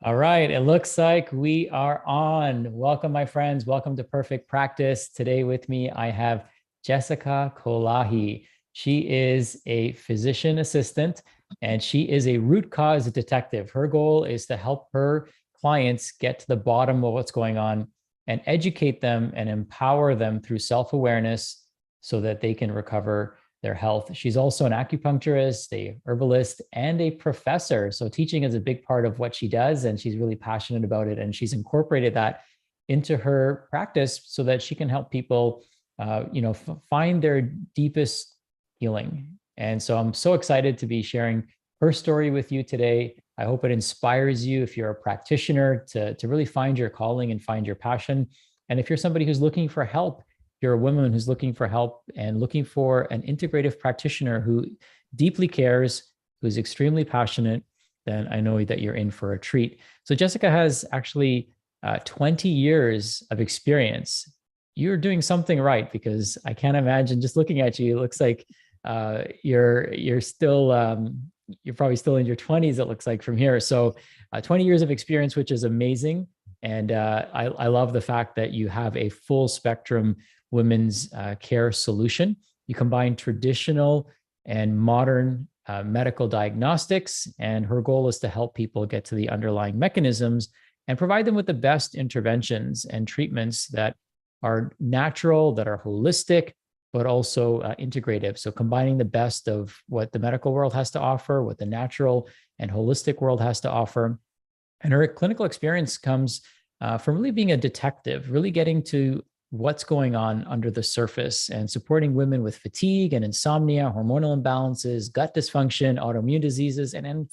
All right, it looks like we are on. Welcome, my friends. Welcome to Perfect Practice. Today with me, I have Jessica Kolahi. She is a physician assistant and she is a root cause detective. Her goal is to help her clients get to the bottom of what's going on and educate them and empower them through self-awareness so that they can recover their health. She's also an acupuncturist, a herbalist, and a professor. So teaching is a big part of what she does, and she's really passionate about it. And she's incorporated that into her practice so that she can help people, find their deepest healing. And so I'm so excited to be sharing her story with you today. I hope it inspires you if you're a practitioner to really find your calling and find your passion. And if you're somebody who's looking for help, you're a woman who's looking for help and looking for an integrative practitioner who deeply cares, who's extremely passionate, then I know that you're in for a treat. So Jessica has actually 20 years of experience. You're doing something right because I can't imagine just looking at you. It looks like you're still you're probably still in your 20s. It looks like from here. So 20 years of experience, which is amazing. And I love the fact that you have a full spectrum women's care solution. You combine traditional and modern medical diagnostics, and her goal is to help people get to the underlying mechanisms and provide them with the best interventions and treatments that are natural, that are holistic, but also integrative. So combining the best of what the medical world has to offer, what the natural and holistic world has to offer. And her clinical experience comes from really being a detective, really getting to what's going on under the surface and supporting women with fatigue and insomnia, hormonal imbalances, gut dysfunction, autoimmune diseases, and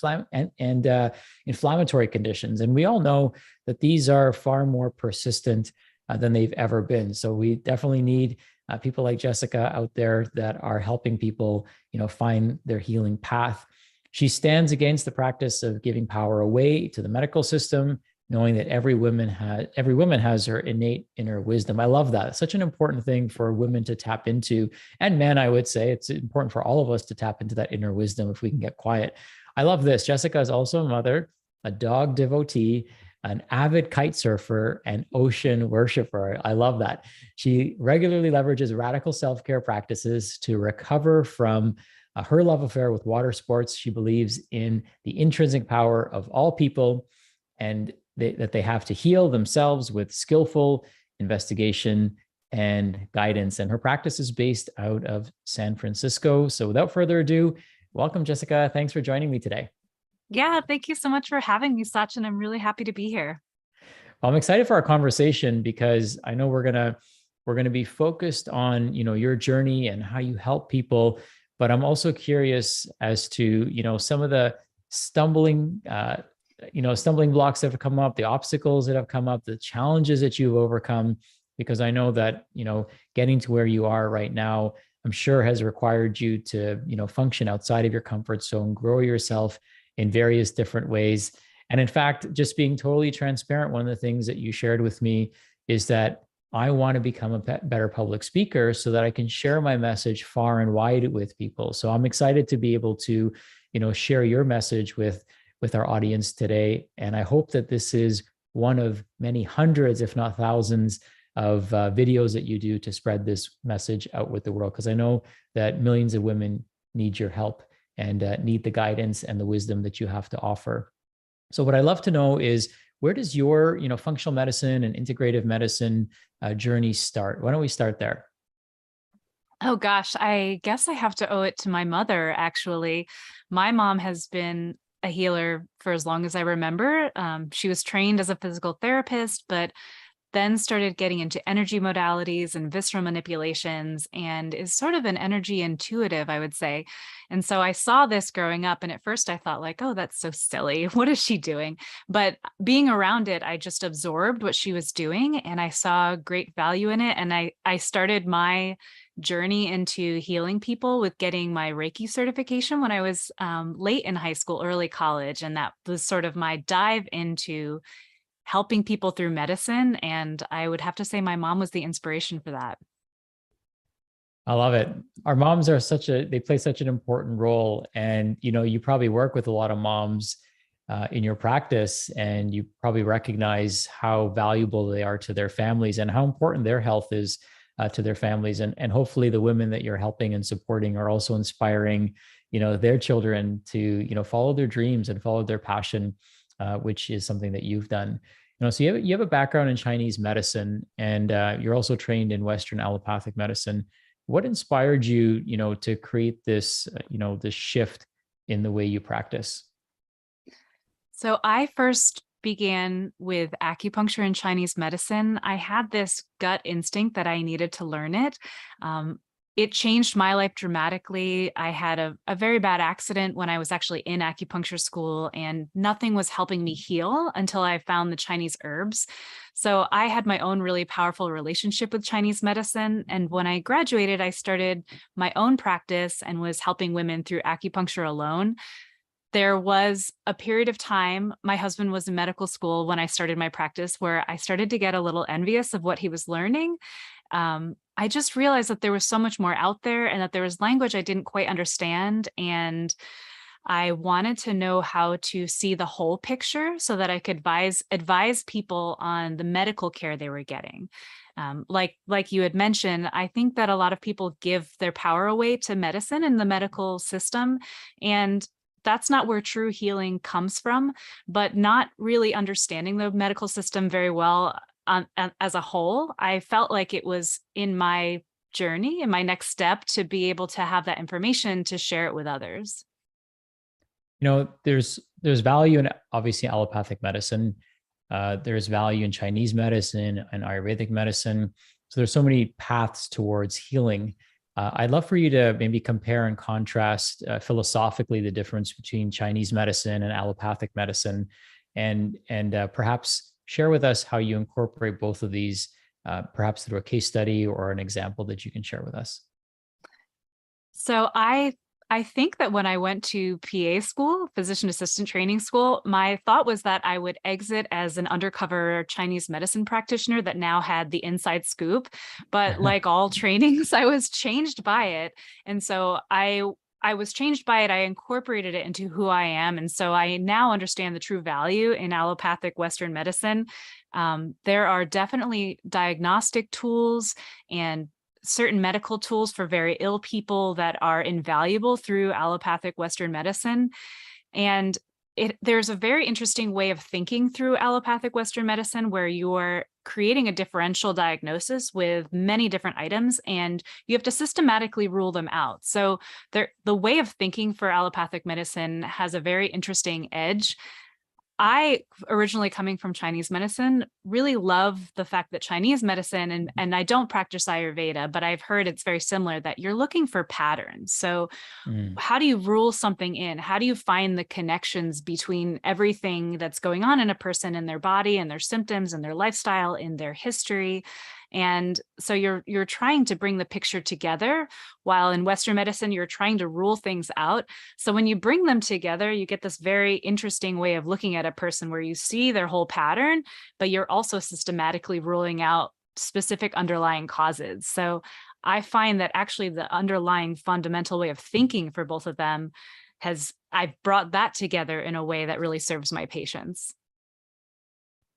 inflammatory conditions. And we all know that these are far more persistent than they've ever been. So we definitely need people like Jessica out there that are helping people, find their healing path. She stands against the practice of giving power away to the medical system, knowing that every woman has her innate inner wisdom. I love that. It's such an important thing for women to tap into, and men, I would say it's important for all of us to tap into that inner wisdom if we can get quiet. I love this. Jessica is also a mother, a dog devotee, an avid kite surfer, and ocean worshiper. I love that. She regularly leverages radical self-care practices to recover from her love affair with water sports. She believes in the intrinsic power of all people and that they have to heal themselves with skillful investigation and guidance. And her practice is based out of San Francisco. So without further ado, welcome, Jessica. Thanks for joining me today. Yeah, thank you so much for having me, Sachin. I'm really happy to be here. Well, I'm excited for our conversation because I know we're gonna be focused on your journey and how you help people, but I'm also curious as to some of the stumbling stumbling blocks that have come up, the obstacles that have come up, the challenges that you've overcome, because I know that, getting to where you are right now, I'm sure has required you to, function outside of your comfort zone, grow yourself in various different ways. And in fact, just being totally transparent, one of the things that you shared with me is that I want to become a better public speaker so that I can share my message far and wide with people. So I'm excited to be able to, share your message with our audience today. And I hope that this is one of many hundreds, if not thousands, of videos that you do to spread this message out with the world. Because I know that millions of women need your help and need the guidance and the wisdom that you have to offer. So what I'd love to know is, where does your functional medicine and integrative medicine journey start? Why don't we start there? Oh gosh, I guess I have to owe it to my mother, actually. My mom has been a healer for as long as I remember. She was trained as a physical therapist, but then started getting into energy modalities and visceral manipulations and is sort of an energy intuitive, I would say. And so I saw this growing up, and at first I thought like, oh, that's so silly. What is she doing? But being around it, I just absorbed what she was doing and I saw great value in it. And I started my journey into healing people with getting my Reiki certification when I was late in high school, early college. And that was sort of my dive into helping people through medicine. And I would have to say my mom was the inspiration for that. I love it. Our moms they play such an important role. And, you probably work with a lot of moms. in your practice, and you probably recognize how valuable they are to their families and how important their health is to their families. And hopefully the women that you're helping and supporting are also inspiring, their children to, follow their dreams and follow their passion, which is something that you've done. So you have a background in Chinese medicine, and you're also trained in Western allopathic medicine. What inspired you, to create this, this shift in the way you practice? So I first began with acupuncture and Chinese medicine. I had this gut instinct that I needed to learn it. It changed my life dramatically. I had a very bad accident when I was actually in acupuncture school, and nothing was helping me heal until I found the Chinese herbs. So I had my own really powerful relationship with Chinese medicine. And when I graduated, I started my own practice and was helping women through acupuncture alone. There was a period of time, my husband was in medical school when I started my practice, where I started to get a little envious of what he was learning. I just realized that there was so much more out there and that there was language I didn't quite understand. And I wanted to know how to see the whole picture so that I could advise people on the medical care they were getting. Like you had mentioned, I think that a lot of people give their power away to medicine and the medical system. And that's not where true healing comes from, but not really understanding the medical system very well as a whole. I felt like it was in my journey, in my next step, to be able to have that information to share it with others. There's value in obviously allopathic medicine. There's value in Chinese medicine and Ayurvedic medicine. So there's so many paths towards healing. I'd love for you to maybe compare and contrast philosophically the difference between Chinese medicine and allopathic medicine, and perhaps share with us how you incorporate both of these, perhaps through a case study or an example that you can share with us. So I think that when I went to PA school, physician assistant training school, my thought was that I would exit as an undercover Chinese medicine practitioner that now had the inside scoop. But like all trainings, I was changed by it. And so I was changed by it. I incorporated it into who I am. And so I now understand the true value in allopathic Western medicine. There are definitely diagnostic tools and certain medical tools for very ill people that are invaluable through allopathic Western medicine. And there's a very interesting way of thinking through allopathic Western medicine where you're creating a differential diagnosis with many different items, and you have to systematically rule them out. So the way of thinking for allopathic medicine has a very interesting edge. I, originally coming from Chinese medicine, really love the fact that Chinese medicine, and I don't practice Ayurveda, but I've heard it's very similar, that you're looking for patterns. So how do you rule something in? How do you find the connections between everything that's going on in a person, in their body, and their symptoms, and their lifestyle, in their history? And so you're trying to bring the picture together, while in Western medicine, you're trying to rule things out. So when you bring them together, you get this very interesting way of looking at a person where you see their whole pattern, but you're also systematically ruling out specific underlying causes. So I find that actually the underlying fundamental way of thinking for both of them I've brought that together in a way that really serves my patients.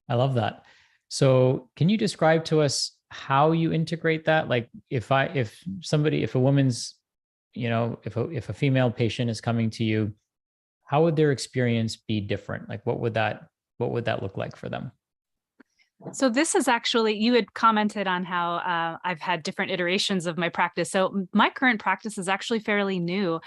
I love that. So can you describe to us how you integrate that? Like if a woman's, if a female patient is coming to you, how would their experience be different? Like what would that look like for them? So this is actually, you had commented on how I've had different iterations of my practice. So my current practice is actually fairly new.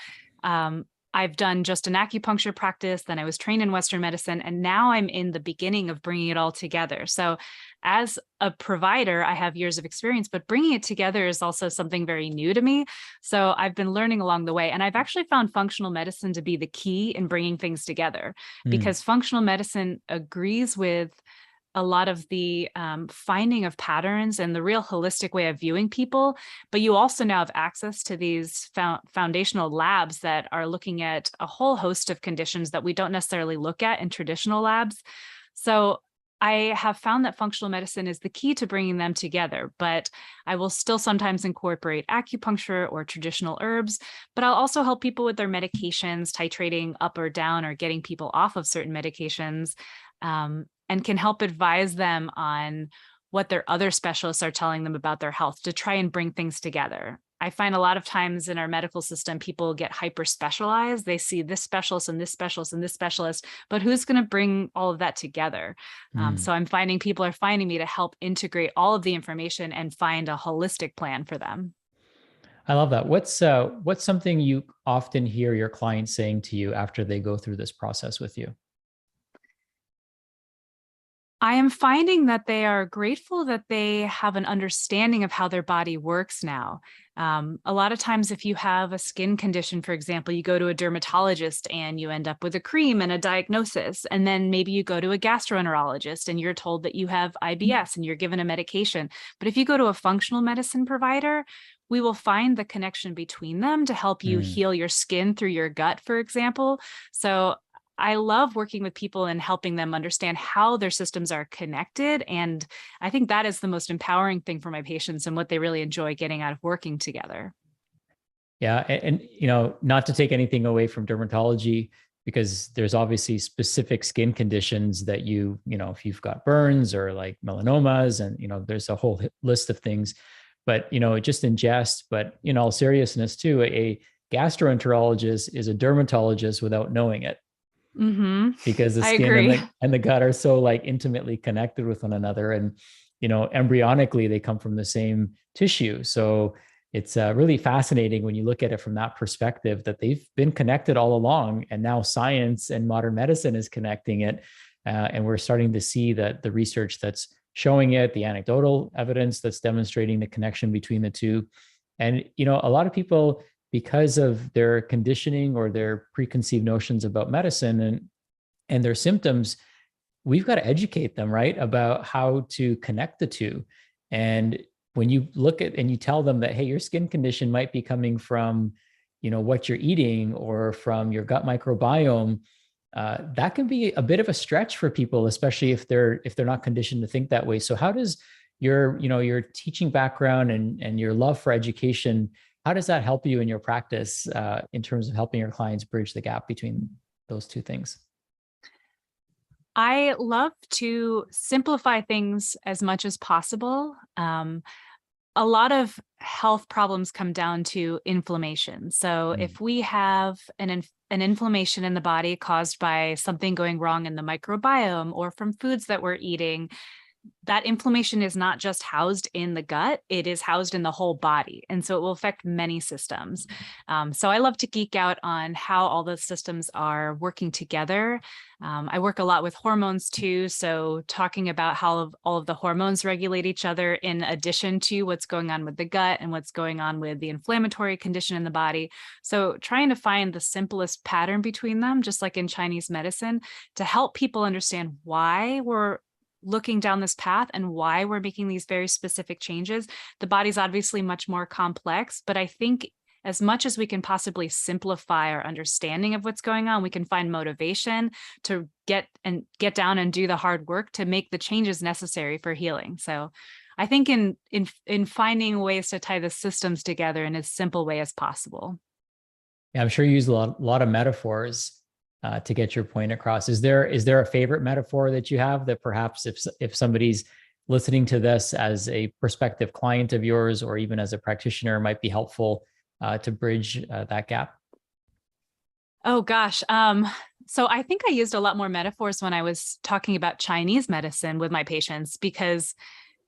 I've done just an acupuncture practice, then I was trained in Western medicine, and now I'm in the beginning of bringing it all together. So as a provider, I have years of experience, but bringing it together is also something very new to me. So I've been learning along the way, and I've actually found functional medicine to be the key in bringing things together, because functional medicine agrees with a lot of the finding of patterns and the real holistic way of viewing people. But you also now have access to these foundational labs that are looking at a whole host of conditions that we don't necessarily look at in traditional labs. So I have found that functional medicine is the key to bringing them together, but I will still sometimes incorporate acupuncture or traditional herbs, but I'll also help people with their medications, titrating up or down or getting people off of certain medications, and can help advise them on what their other specialists are telling them about their health to try and bring things together. I find a lot of times in our medical system, people get hyper specialized. They see this specialist and this specialist and this specialist, but who's going to bring all of that together? Mm. So I'm finding people are finding me to help integrate all of the information and find a holistic plan for them. I love that. What's something you often hear your clients saying to you after they go through this process with you? I am finding that they are grateful that they have an understanding of how their body works now. A lot of times, if you have a skin condition, for example, you go to a dermatologist and you end up with a cream and a diagnosis. And then maybe you go to a gastroenterologist and you're told that you have IBS and you're given a medication. But if you go to a functional medicine provider, we will find the connection between them to help you Mm. heal your skin through your gut, for example. So I love working with people and helping them understand how their systems are connected. And I think that is the most empowering thing for my patients and what they really enjoy getting out of working together. Yeah, and not to take anything away from dermatology, because there's obviously specific skin conditions that if you've got burns or like melanomas, and there's a whole list of things. But just in jest, but in all seriousness too, a gastroenterologist is a dermatologist without knowing it, Hmm. because the I skin and agree. the gut are so like intimately connected with one another, and embryonically they come from the same tissue. So it's really fascinating when you look at it from that perspective, that they've been connected all along, and now science and modern medicine is connecting it, and we're starting to see that the research that's showing it, the anecdotal evidence that's demonstrating the connection between the two. And a lot of people, because of their conditioning or their preconceived notions about medicine and their symptoms, we've got to educate them, right, about how to connect the two. And when you look at and you tell them that, hey, your skin condition might be coming from, what you're eating or from your gut microbiome, that can be a bit of a stretch for people, especially if they're not conditioned to think that way. So how does your teaching background and your love for education, how does that help you in your practice, in terms of helping your clients bridge the gap between those two things? I love to simplify things as much as possible. A lot of health problems come down to inflammation. So Mm. if we have an inflammation in the body caused by something going wrong in the microbiome or from foods that we're eating, that inflammation is not just housed in the gut, it is housed in the whole body. And so it will affect many systems. So I love to geek out on how all the systems are working together. I work a lot with hormones too. So talking about how all of the hormones regulate each other in addition to what's going on with the gut and what's going on with the inflammatory condition in the body. So trying to find the simplest pattern between them, just like in Chinese medicine, to help people understand why we're looking down this path and why we're making these very specific changes. The body's obviously much more complex, but I think as much as we can possibly simplify our understanding of what's going on, we can find motivation to get down and do the hard work to make the changes necessary for healing. So I think in finding ways to tie the systems together in as simple way as possible. Yeah, I'm sure you use a lot of metaphors, to get your point across. Is there a favorite metaphor that you have that perhaps if somebody's listening to this as a prospective client of yours or even as a practitioner might be helpful, to bridge, that gap? Oh gosh. So I think I used a lot more metaphors when I was talking about Chinese medicine with my patients, because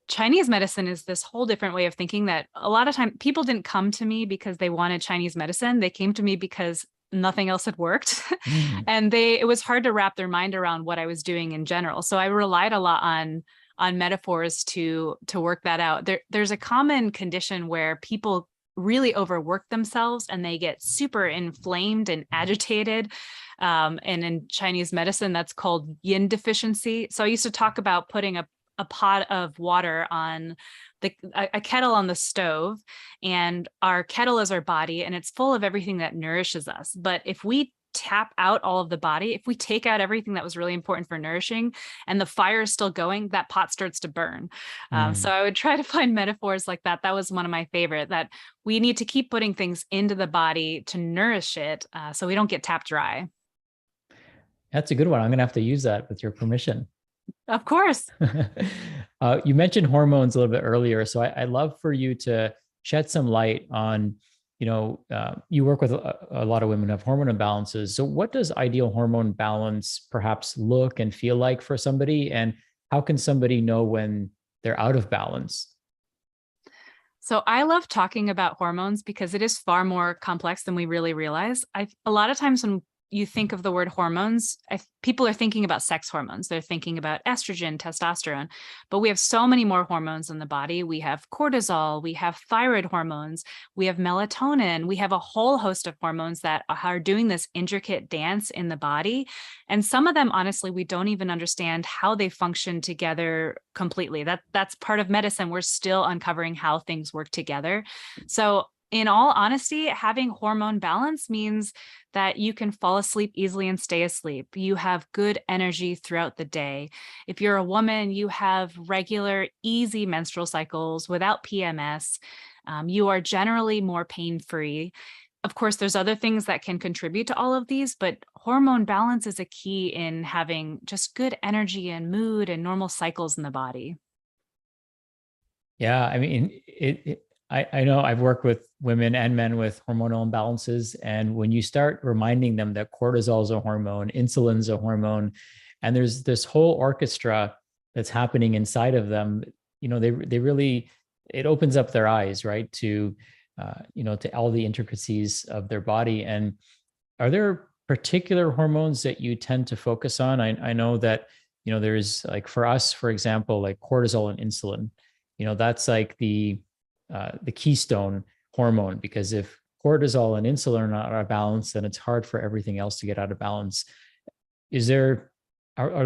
Chinese medicine is this whole different way of thinking that a lot of time people didn't come to me because they wanted Chinese medicine. They came to me because nothing else had worked. Mm. And it was hard to wrap their mind around what I was doing in general. So I relied a lot on metaphors to work that out. There's a common condition where people really overwork themselves and they get super inflamed and agitated. And in Chinese medicine, that's called yin deficiency. So I used to talk about putting a pot of water on a kettle on the stove, and our kettle is our body and it's full of everything that nourishes us. But if we tap out all of the body, if we take out everything that was really important for nourishing and the fire is still going, that pot starts to burn. So Mm. I would try to find metaphors like that. That was one of my favorite, that we need to keep putting things into the body to nourish it, so we don't get tapped dry. That's a good one. I'm going to have to use that with your permission. Of course. You mentioned hormones a little bit earlier, so I'd love for you to shed some light on, you work with a lot of women who have hormone imbalances. So, what does ideal hormone balance perhaps look and feel like for somebody, and how can somebody know when they're out of balance? So I love talking about hormones because it is far more complex than we really realize. A lot of times when you think of the word hormones, people are thinking about sex hormones. They're thinking about estrogen, testosterone, but we have so many more hormones in the body. We have cortisol, we have thyroid hormones, we have melatonin, we have a whole host of hormones that are doing this intricate dance in the body. And some of them, honestly, we don't even understand how they function together completely. That's part of medicine. We're still uncovering how things work together. So in all honesty, having hormone balance means that you can fall asleep easily and stay asleep. You have good energy throughout the day. If you're a woman, you have regular, easy menstrual cycles without PMS. You are generally more pain-free. Of course, there's other things that can contribute to all of these, but hormone balance is a key in having just good energy and mood and normal cycles in the body. Yeah, I mean, I know I've worked with women and men with hormonal imbalances. And when you start reminding them that cortisol is a hormone, insulin's a hormone, and there's this whole orchestra that's happening inside of them, they really, it opens up their eyes, right, to all the intricacies of their body. And are there particular hormones that you tend to focus on? I know that, there's like for us, for example, like cortisol and insulin, that's like the keystone hormone, because if cortisol and insulin are not out of balance, then it's hard for everything else to get out of balance. Are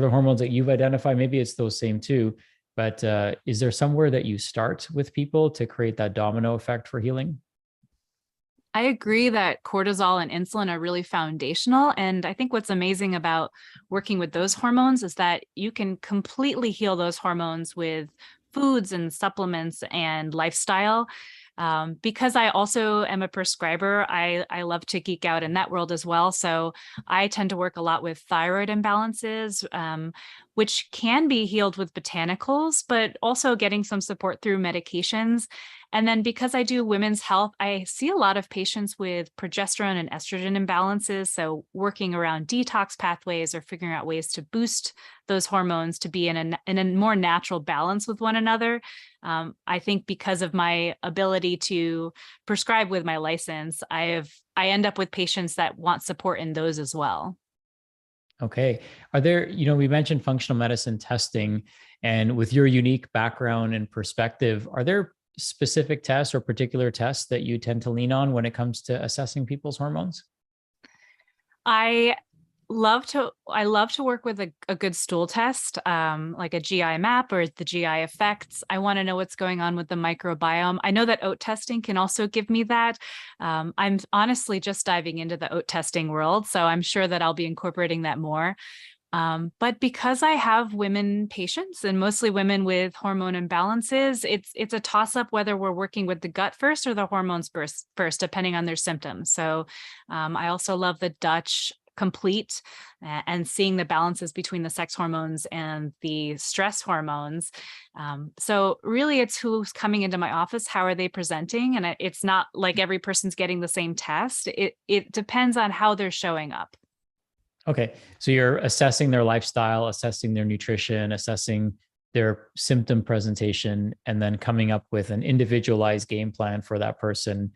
there hormones that you've identified? Maybe it's those same too, but is there somewhere that you start with people to create that domino effect for healing? I agree that cortisol and insulin are really foundational. And I think what's amazing about working with those hormones is that you can completely heal those hormones with foods and supplements and lifestyle. Because I also am a prescriber, I love to geek out in that world as well. So I tend to work a lot with thyroid imbalances, which can be healed with botanicals, but also getting some support through medications. And then because I do women's health, I see a lot of patients with progesterone and estrogen imbalances. So working around detox pathways or figuring out ways to boost those hormones to be in a more natural balance with one another. I think because of my ability to prescribe with my license, I end up with patients that want support in those as well. Okay. Are there, we mentioned functional medicine testing, and with your unique background and perspective, are there specific tests or particular tests that you tend to lean on when it comes to assessing people's hormones? I I love to work with a good stool test, like a GI map or the GI effects. I want to know what's going on with the microbiome. I know that oat testing can also give me that. I'm honestly just diving into the oat testing world, so I'm sure that I'll be incorporating that more. But because I have women patients and mostly women with hormone imbalances, it's a toss up whether we're working with the gut first or the hormones first, depending on their symptoms. So I also love the Dutch complete and seeing the balances between the sex hormones and the stress hormones. So really it's who's coming into my office, how are they presenting? And it's not like every person's getting the same test. It depends on how they're showing up. Okay. So you're assessing their lifestyle, assessing their nutrition, assessing their symptom presentation, and then coming up with an individualized game plan for that person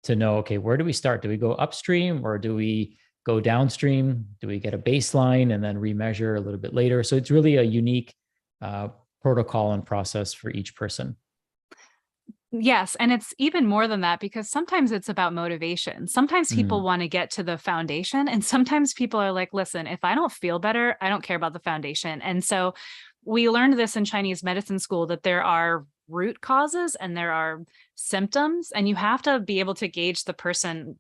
to know, okay, where do we start? Do we go upstream or do we go downstream? Do we get a baseline and then remeasure a little bit later? So it's really a unique protocol and process for each person. Yes, and it's even more than that because sometimes it's about motivation. Sometimes people Mm, want to get to the foundation, and sometimes people are like, listen, if I don't feel better, I don't care about the foundation. And so we learned this in Chinese medicine school that there are root causes and there are symptoms, and you have to be able to gauge the person.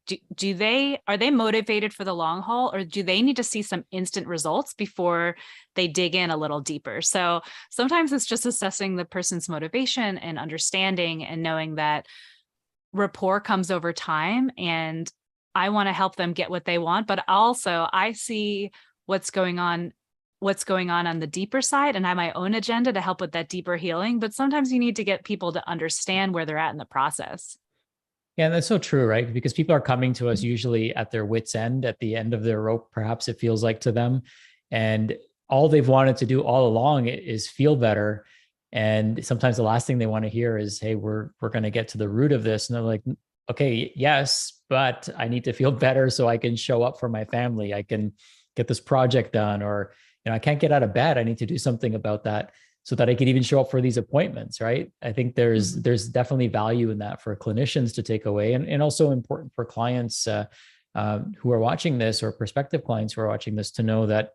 Are they motivated for the long haul, or do they need to see some instant results before they dig in a little deeper? So sometimes it's just assessing the person's motivation and understanding and knowing that rapport comes over time, and I want to help them get what they want, but also I see what's going on the deeper side, and I have my own agenda to help with that deeper healing. But sometimes you need to get people to understand where they're at in the process. Yeah, that's so true, right? Because people are coming to us usually at their wits' end, at the end of their rope, perhaps it feels like to them. And all they've wanted to do all along is feel better. And sometimes the last thing they want to hear is, "Hey, we're going to get to the root of this." And they're like, "Okay, yes, but I need to feel better so I can show up for my family. I can get this project done, or I can't get out of bed. I need to do something about that so that I could even show up for these appointments." Right. I think there's definitely value in that for clinicians to take away, and also important for clients who are watching this, or prospective clients who are watching this, to know that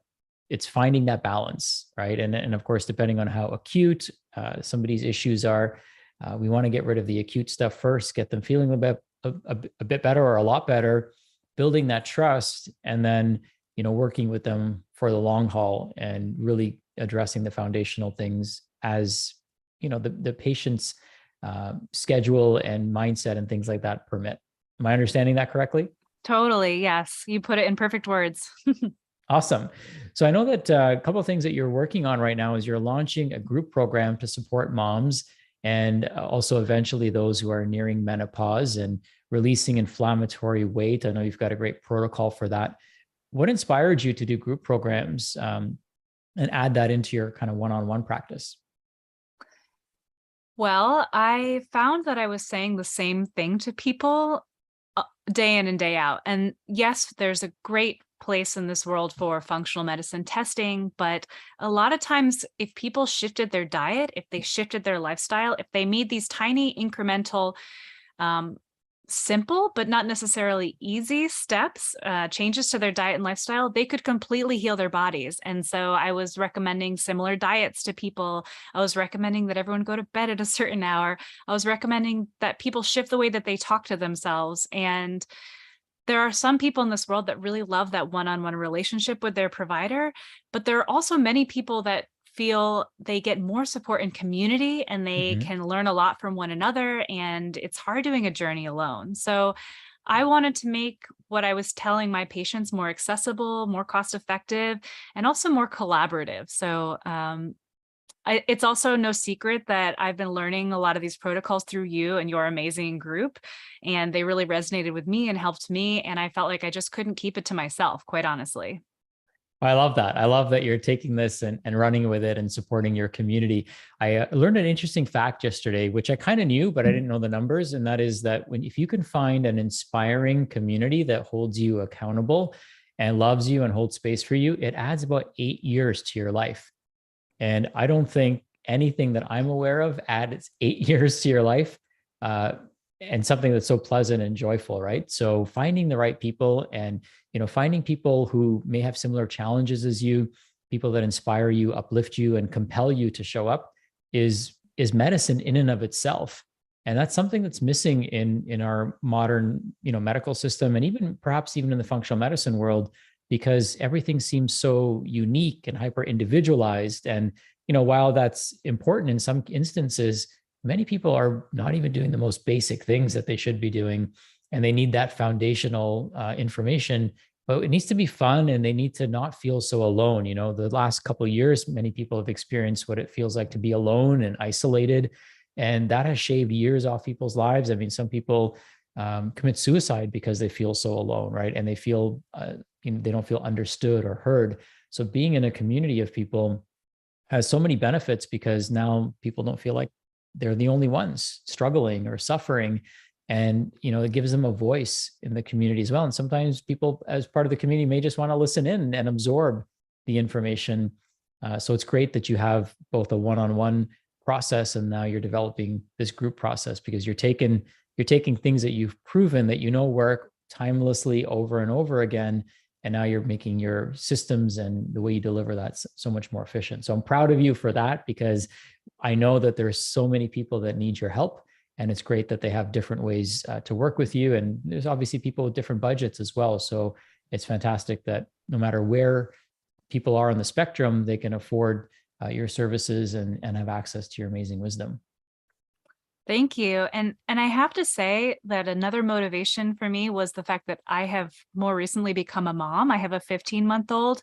it's finding that balance, right? And of course, depending on how acute somebody's issues are, we want to get rid of the acute stuff first, get them feeling a bit better or a lot better, building that trust, and then working with them for the long haul and really addressing the foundational things as the patient's schedule and mindset and things like that permit. Am I understanding that correctly? Totally. Yes. You put it in perfect words. Awesome. So I know that a couple of things that you're working on right now is you're launching a group program to support moms, and also eventually those who are nearing menopause and releasing inflammatory weight. I know you've got a great protocol for that. What inspired you to do group programs and add that into your kind of one-on-one practice? Well, I found that I was saying the same thing to people day in and day out. And yes, there's a great place in this world for functional medicine testing, but a lot of times if people shifted their diet, if they shifted their lifestyle, if they made these tiny incremental um, simple but not necessarily easy steps, changes to their diet and lifestyle, they could completely heal their bodies. And so I was recommending similar diets to people. I was recommending that everyone go to bed at a certain hour. I was recommending that people shift the way that they talk to themselves. And there are some people in this world that really love that one-on-one relationship with their provider, but there are also many people that feel they get more support in community and they Mhm. can learn a lot from one another, and it's hard doing a journey alone. So I wanted to make what I was telling my patients more accessible, more cost effective, and also more collaborative. So it's also no secret that I've been learning a lot of these protocols through you and your amazing group, and they really resonated with me and helped me. And I felt like I just couldn't keep it to myself, quite honestly. I love that. I love that you're taking this and running with it and supporting your community. I learned an interesting fact yesterday, which I kind of knew, but I didn't know the numbers. And that is that if you can find an inspiring community that holds you accountable and loves you and holds space for you, it adds about 8 years to your life. And I don't think anything that I'm aware of adds 8 years to your life, uh, and something that's so pleasant and joyful, right? So finding the right people, and finding people who may have similar challenges as you, people that inspire you, uplift you, and compel you to show up is medicine in and of itself. And that's something that's missing in our modern medical system, and even perhaps even in the functional medicine world, because everything seems so unique and hyper individualized. And while that's important in some instances, many people are not even doing the most basic things that they should be doing, and they need that foundational information. But it needs to be fun, and they need to not feel so alone. The last couple of years, many people have experienced what it feels like to be alone and isolated, and that has shaved years off people's lives. I mean, some people commit suicide because they feel so alone, right? And they feel they don't feel understood or heard. So being in a community of people has so many benefits, because now people don't feel like they're the only ones struggling or suffering. And it gives them a voice in the community as well. And sometimes people, as part of the community, may just want to listen in and absorb the information. So it's great that you have both a one-on-one process, and now you're developing this group process, because you're taking things that you've proven that work timelessly over and over again, and now you're making your systems and the way you deliver that so much more efficient. So I'm proud of you for that, because I know that there's so many people that need your help, and it's great that they have different ways to work with you. And there's obviously people with different budgets as well. So it's fantastic that no matter where people are on the spectrum, they can afford your services and have access to your amazing wisdom. Thank you. And I have to say that another motivation for me was the fact that I have more recently become a mom. I have a 15-month-old,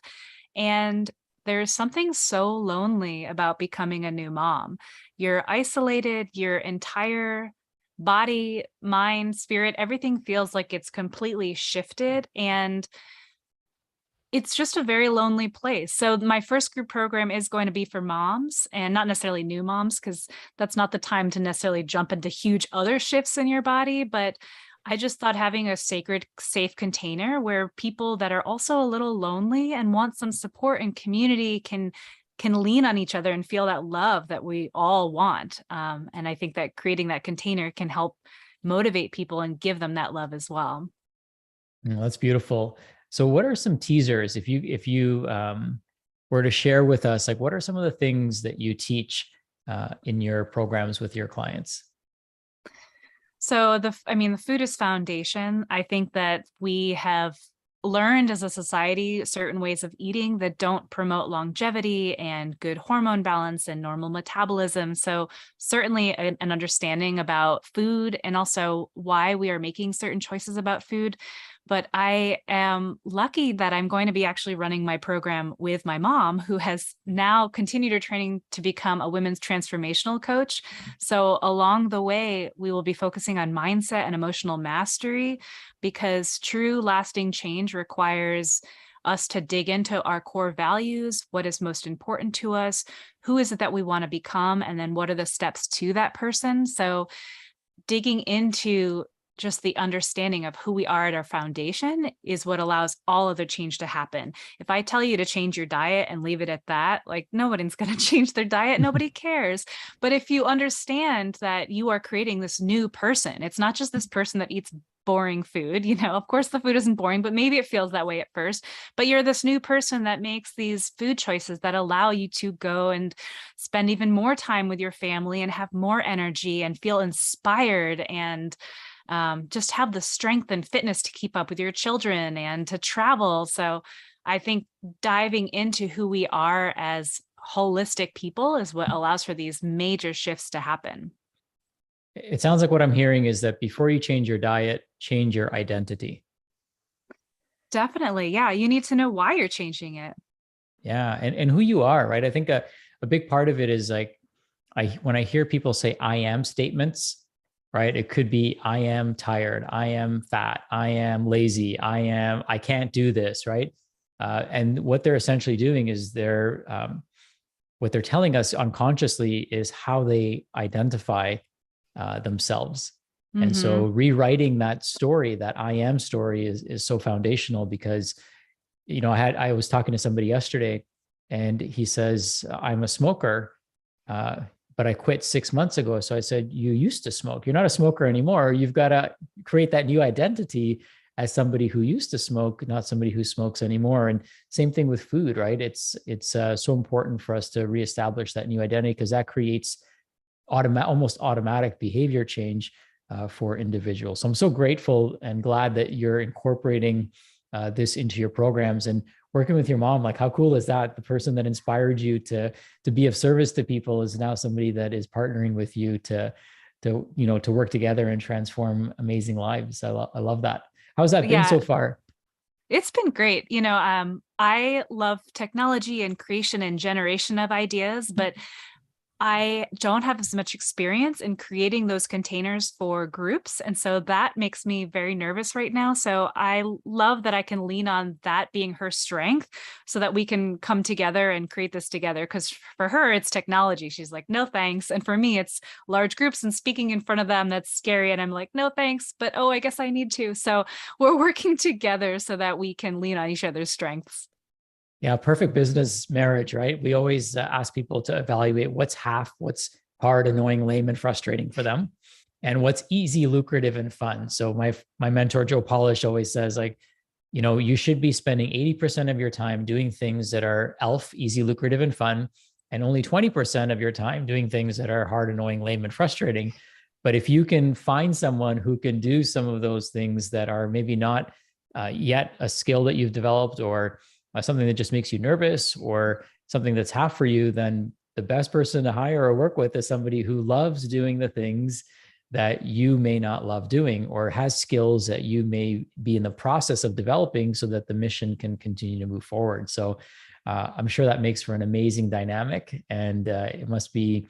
and there's something so lonely about becoming a new mom. You're isolated, your entire body, mind, spirit, everything feels like it's completely shifted. And it's just a very lonely place. So my first group program is going to be for moms, and not necessarily new moms, because that's not the time to necessarily jump into huge other shifts in your body. But I just thought having a sacred, safe container where people that are also a little lonely and want some support and community can lean on each other and feel that love that we all want. And I think that creating that container can help motivate people and give them that love as well. That's beautiful. So what are some teasers if you were to share with us, like what are some of the things that you teach in your programs with your clients? So the food is foundation. I think that we have learned as a society certain ways of eating that don't promote longevity and good hormone balance and normal metabolism. So certainly an understanding about food and also why we are making certain choices about food. But I am lucky that I'm going to be actually running my program with my mom, who has now continued her training to become a women's transformational coach. So along the way, we will be focusing on mindset and emotional mastery, because true lasting change requires us to dig into our core values, what is most important to us, who is it that we want to become, and then what are the steps to that person. So digging into just the understanding of who we are at our foundation is what allows all other change to happen. If I tell you to change your diet and leave it at that, like nobody's going to change their diet. Nobody cares. But if you understand that you are creating this new person, it's not just this person that eats boring food. Of course the food isn't boring, but maybe it feels that way at first. But you're this new person that makes these food choices that allow you to go and spend even more time with your family and have more energy and feel inspired and just have the strength and fitness to keep up with your children and to travel. So I think diving into who we are as holistic people is what allows for these major shifts to happen. It sounds like what I'm hearing is that before you change your diet, change your identity. Definitely. Yeah. You need to know why you're changing it. Yeah. And who you are, right? I think a big part of it is like, when I hear people say I am statements, right? It could be, I am tired. I am fat. I am lazy. I can't do this. Right. And what they're essentially doing is what they're telling us unconsciously is how they identify themselves. And so Mm-hmm. rewriting that story, that I am story is so foundational because, I was talking to somebody yesterday and he says, I'm a smoker, but I quit 6 months ago. So I said, you used to smoke. You're not a smoker anymore. You've got to create that new identity as somebody who used to smoke, not somebody who smokes anymore. And same thing with food, right? It's so important for us to reestablish that new identity because that creates almost automatic behavior change for individuals. So I'm so grateful and glad that you're incorporating this into your programs and working with your mom. Like, how cool is that? The person that inspired you to be of service to people is now somebody that is partnering with you to work together and transform amazing lives. I love that. How's that been Yeah. so far? It's been great. I love technology and creation and generation of ideas, but I don't have as much experience in creating those containers for groups. And so that makes me very nervous right now. So I love that I can lean on that being her strength so that we can come together and create this together. Because for her, it's technology. She's like, no, thanks. And for me, it's large groups and speaking in front of them. That's scary. And I'm like, no, thanks. But oh, I guess I need to. So we're working together so that we can lean on each other's strengths. Yeah, perfect business marriage, right? We always ask people to evaluate what's what's hard, annoying, lame, and frustrating for them, and what's easy, lucrative, and fun. So my mentor Joe Polish always says, like, you should be spending 80% of your time doing things that are easy, lucrative, and fun, and only 20% of your time doing things that are hard, annoying, lame, and frustrating. But if you can find someone who can do some of those things that are maybe not yet a skill that you've developed, or something that just makes you nervous, or something that's half for you, then the best person to hire or work with is somebody who loves doing the things that you may not love doing, or has skills that you may be in the process of developing, so that the mission can continue to move forward. So I'm sure that makes for an amazing dynamic, and it must be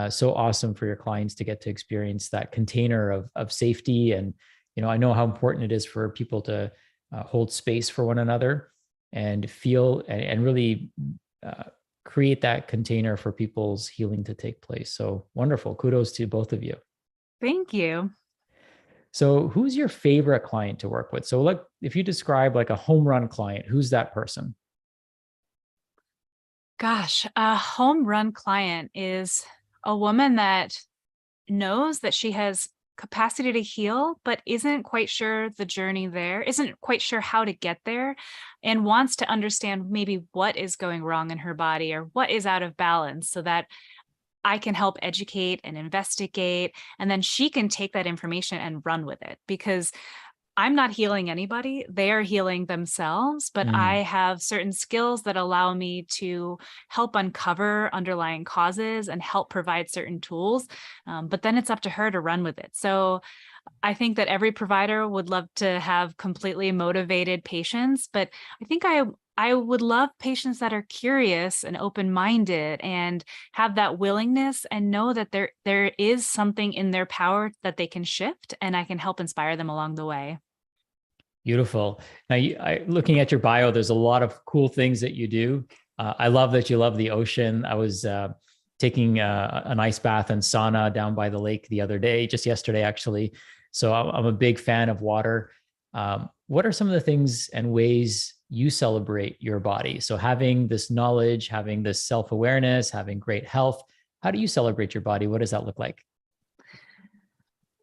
so awesome for your clients to get to experience that container of safety. And I know how important it is for people to hold space for one another, and feel and really create that container for people's healing to take place. So wonderful. Kudos to both of you. Thank you. So who's your favorite client to work with? So like, if you describe like a home run client, who's that person? Gosh, a home run client is a woman that knows that she has capacity to heal, but isn't quite sure the journey there, isn't quite sure how to get there, and wants to understand maybe what is going wrong in her body or what is out of balance, so that I can help educate and investigate, and then she can take that information and run with it. Because I'm not healing anybody, they are healing themselves, but I Mm, have certain skills that allow me to help uncover underlying causes and help provide certain tools. But then it's up to her to run with it. So I think that every provider would love to have completely motivated patients, but I think I would love patients that are curious and open-minded and have that willingness and know that there is something in their power that they can shift, and I can help inspire them along the way. beautiful. Now, looking at your bio, there's a lot of cool things that you do. I love that you love the ocean. I was taking an ice bath and sauna down by the lake the other day, just yesterday, actually. So I'm a big fan of water. What are some of the things and ways you celebrate your body? So having this knowledge, having this self-awareness, having great health, how do you celebrate your body? What does that look like?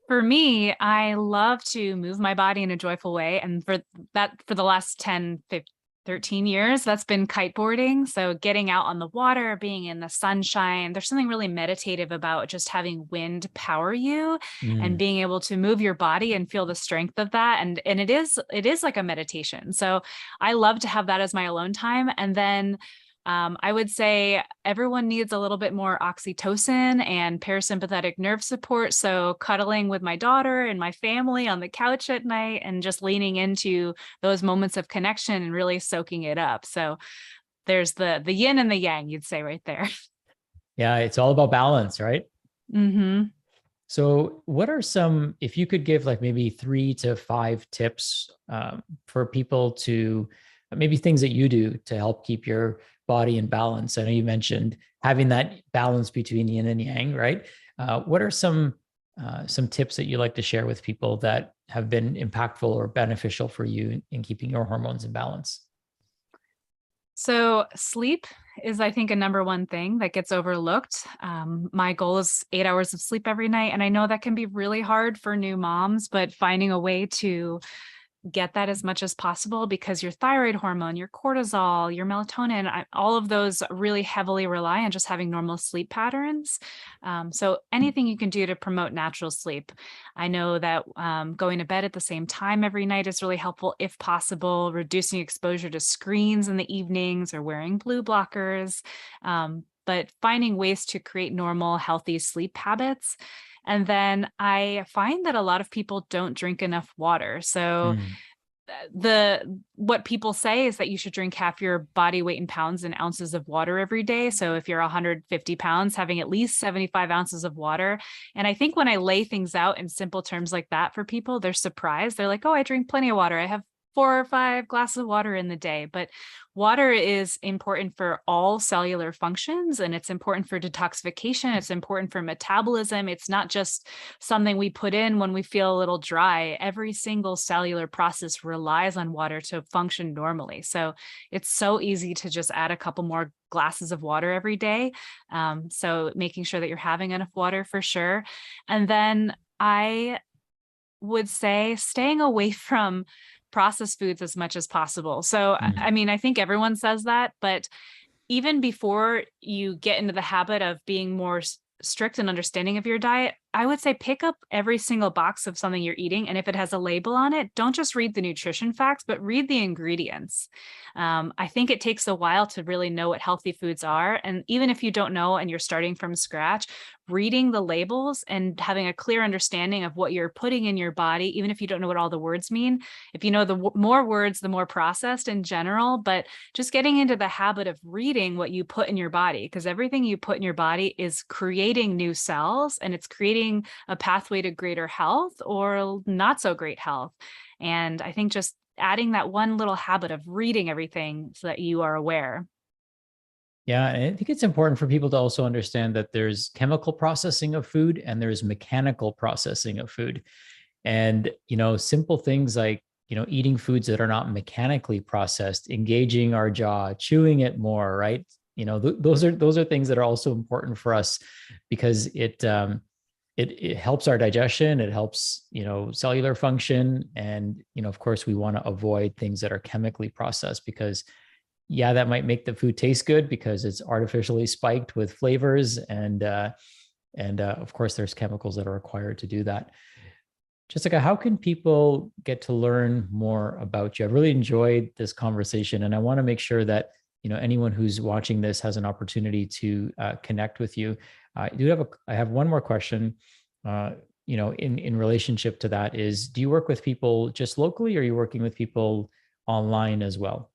For me, I love to move my body in a joyful way. And for the last 10, 15, 13 years, that's been kiteboarding. So getting out on the water, being in the sunshine, there's something really meditative about just having wind power you and Mm, being able to move your body and feel the strength of that. And it is like a meditation. So I love to have that as my alone time. And then I would say everyone needs a little bit more oxytocin and parasympathetic nerve support. So cuddling with my daughter and my family on the couch at night and just leaning into those moments of connection and really soaking it up. So there's the yin and the yang, you'd say right there. yeah, it's all about balance, right? Hmm. So, what are some, if you could give like maybe 3 to 5 tips for people to, maybe things that you do to help keep your body in balance? I know you mentioned having that balance between yin and yang, right? What are some tips that you like to share with people that have been impactful or beneficial for you in keeping your hormones in balance? So sleep is, I think, a number one thing that gets overlooked. My goal is 8 hours of sleep every night. And I know that can be really hard for new moms, but finding a way to get that as much as possible, because your thyroid hormone, your cortisol, your melatonin, all of those really heavily rely on just having normal sleep patterns. So anything you can do to promote natural sleep. I know that going to bed at the same time every night is really helpful if possible, reducing exposure to screens in the evenings or wearing blue blockers. But finding ways to create normal, healthy sleep habits. And then I find that a lot of people don't drink enough water. So Mm, the what people say is that you should drink half your body weight in pounds and ounces of water every day. So if you're 150 pounds, having at least 75 ounces of water. And I think when I lay things out in simple terms like that for people, they're surprised. They're like, oh, I drink plenty of water. I have 4 or 5 glasses of water in the day. But water is important for all cellular functions, and it's important for detoxification. It's important for metabolism. It's not just something we put in when we feel a little dry. Every single cellular process relies on water to function normally. So it's so easy to just add a couple more glasses of water every day. So making sure that you're having enough water for sure. And then I would say staying away from processed foods as much as possible. So, mm, I mean, I think everyone says that, but even before you get into the habit of being more strict and understanding of your diet, I would say pick up every single box of something you're eating. And if it has a label on it, don't just read the nutrition facts, but read the ingredients. I think it takes a while to really know what healthy foods are. And even if you don't know and you're starting from scratch, reading the labels and having a clear understanding of what you're putting in your body, even if you don't know what all the words mean. If you know the more words, the more processed in general, but just getting into the habit of reading what you put in your body, because everything you put in your body is creating new cells and it's creating a pathway to greater health or not so great health. And I think just adding that one little habit of reading everything so that you are aware. Yeah, and I think it's important for people to also understand that there's chemical processing of food and there's mechanical processing of food. And, simple things like, eating foods that are not mechanically processed, engaging our jaw, chewing it more, right? Those are things that are also important for us because it helps our digestion, it helps, cellular function. And, of course, we want to avoid things that are chemically processed because yeah, that might make the food taste good because it's artificially spiked with flavors. And of course, there's chemicals that are required to do that. Jessica, how can people get to learn more about you? I've really enjoyed this conversation, and I want to make sure that anyone who's watching this has an opportunity to connect with you. I have one more question. In relationship to that is, do you work with people just locally, or are you working with people online as well?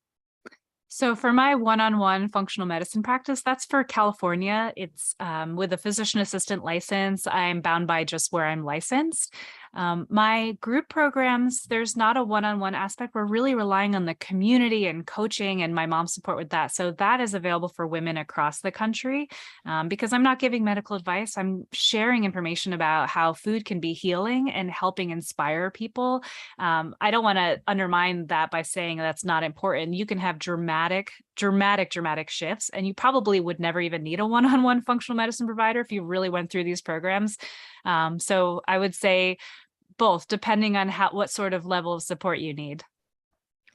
So for my one-on-one functional medicine practice, that's for California. It's with a physician assistant license. I'm bound by just where I'm licensed. My group programs, there's not a one-on-one aspect. We're really relying on the community and coaching and my mom's support with that. So that is available for women across the country because I'm not giving medical advice. I'm sharing information about how food can be healing and helping inspire people. I don't want to undermine that by saying that's not important. You can have dramatic shifts, and you probably would never even need a one-on-one functional medicine provider if you really went through these programs. So I would say both, depending on what sort of level of support you need.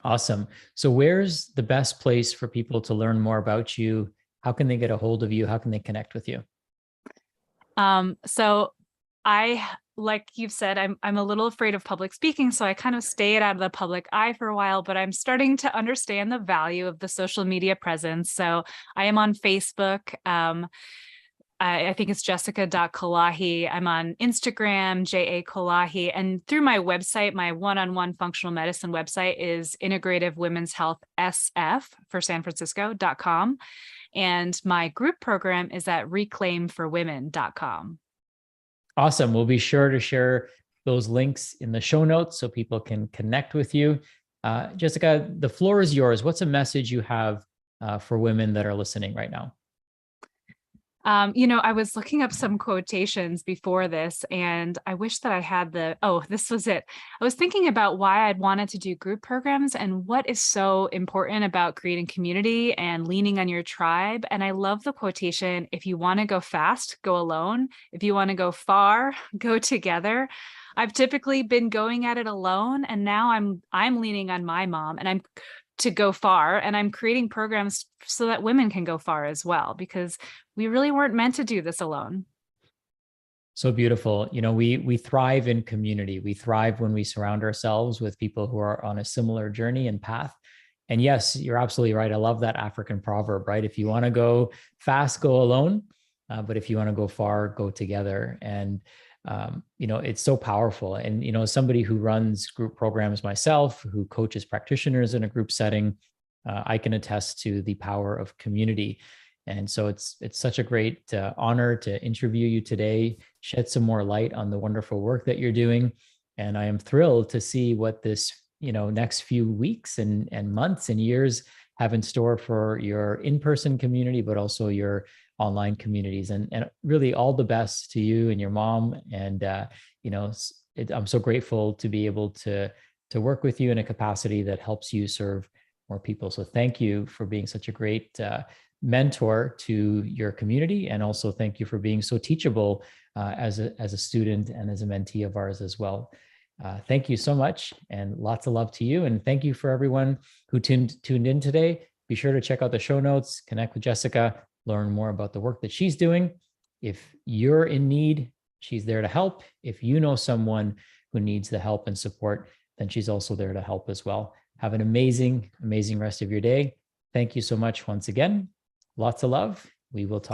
Awesome. So where's the best place for people to learn more about you? How can they get a hold of you? How can they connect with you? So like you've said, I'm a little afraid of public speaking, so I kind of stayed out of the public eye for a while, but I'm starting to understand the value of the social media presence. So I am on Facebook. I think it's Jessica.Kolahi. I'm on Instagram, J.A. Kolahi. And through my website, my one-on-one functional medicine website is Integrative Women's Health SF for San Francisco.com. And my group program is at reclaimforwomen.com. Awesome. We'll be sure to share those links in the show notes so people can connect with you. Jessica, the floor is yours. What's a message you have for women that are listening right now? I was looking up some quotations before this, and I wish that I had this was it. I was thinking about why I'd wanted to do group programs and what is so important about creating community and leaning on your tribe. And I love the quotation, if you want to go fast, go alone. If you want to go far, go together. I've typically been going at it alone, and now I'm leaning on my mom and I'm to go far, and I'm creating programs so that women can go far as well, because we really weren't meant to do this alone. So beautiful. We thrive in community. We thrive when we surround ourselves with people who are on a similar journey and path. And yes, you're absolutely right. I love that African proverb, right? If you want to go fast, go alone. But if you want to go far, go together. And it's so powerful. And, as somebody who runs group programs myself, who coaches practitioners in a group setting, I can attest to the power of community. And so it's such a great honor to interview you today, shed some more light on the wonderful work that you're doing. And I am thrilled to see what this, next few weeks and months and years have in store for your in-person community, but also your online communities, and really all the best to you and your mom. And I'm so grateful to be able to work with you in a capacity that helps you serve more people. So thank you for being such a great mentor to your community, and also thank you for being so teachable as a student and as a mentee of ours as well. Thank you so much, and lots of love to you. And thank you for everyone who tuned in today. Be sure to check out the show notes, connect with Jessica, learn more about the work that she's doing. If you're in need, she's there to help. If you know someone who needs the help and support, then she's also there to help as well. Have an amazing, amazing rest of your day. Thank you so much once again. Lots of love. We will talk.